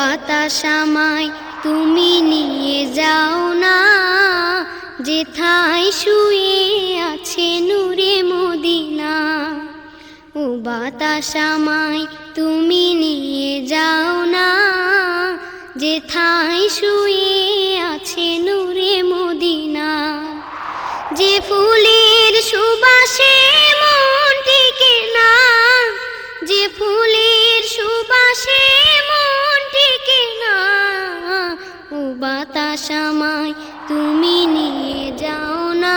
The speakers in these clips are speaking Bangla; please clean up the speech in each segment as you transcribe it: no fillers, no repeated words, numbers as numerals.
বাতাস আমায় তুমি নিয়ে যাও না, যেথায় শুয়ে আছে নূরে মদিনা। ও বাতাস আমায় তুমি নিয়ে যাও না, যেথায় শুয়ে আছে নূরে মদিনা। যে ফুলের সুবাসে মন টিকে না, যে ফুলের সুবাসে মন টিকে না। ও বাতাস আমায় তুমি নিয়ে যাও না,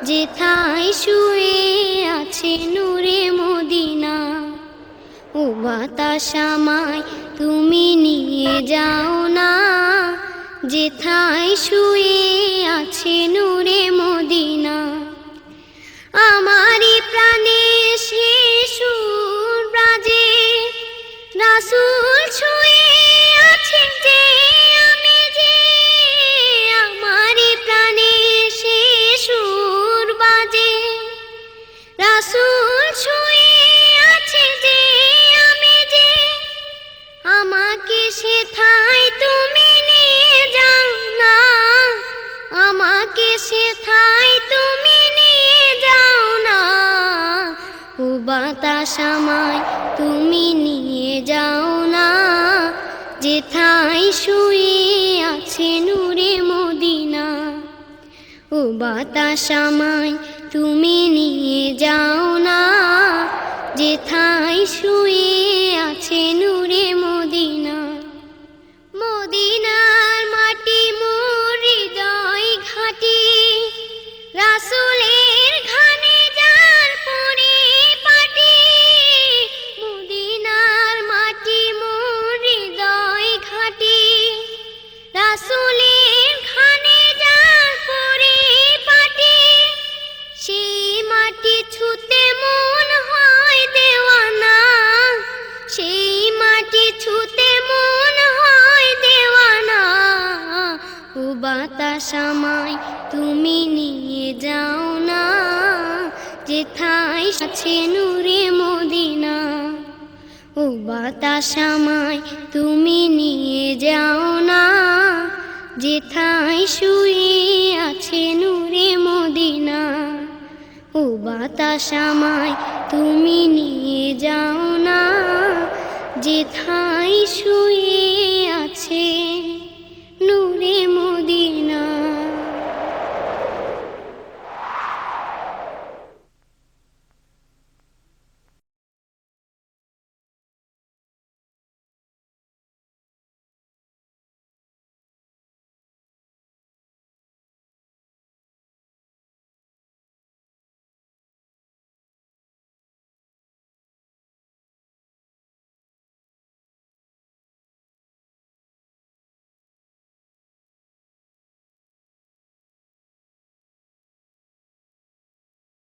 যেথায় শুয়ে আছে নূরে মদিনা। ও বাতাস আমায় তুমি নিয়ে যাও না, যেথায় শুয়ে আছে নূরে মদিনা। আমারি প্রাণে সে সুর বাজে, রাসূল ছুঁয়ে আছে যে আমি যে। আমারি প্রাণে সে সুর বাজে, রাসূল ছুঁয়ে আছে যে আমি যে। আমাকে সেথায় তুমি নিয়ে যাও না, আমাকে সেথায় তুমি নিয়ে যাও না। ও বাতাস আমায় তুমি নিয়ে যাও না, যেথায় শুয়ে আছে নূরে মদিনা। ও বাতাস আমায় তুমি নিয়ে যাও না, যেথায় শুয়ে আছে নূরে মদিনা। মদিনার মাটি মোর হৃদয় ঘাটি, রাসূলের ঘানে যার পরিপাটি। মদিনার মাটি মোর হৃদয় ঘাটি, রাসূলের ঘানে যার পরিপাটি। সেই মাটি ছুঁতে মন হয় দেওয়ানা, সেই মাটি ছুঁতে মন হয় দেওয়ানা। ও বাতাস আমায় তুমি নিয়ে যাও না, যেথায় আছে নূরে মদিনা। ও বাতাস আমায় তুমি নিয়ে যাও না, যেথায় শুয়ে আছে নূরে মদিনা। ও বাতাস আমায় তুমি নিয়ে যাও না, যেথায় শুয়ে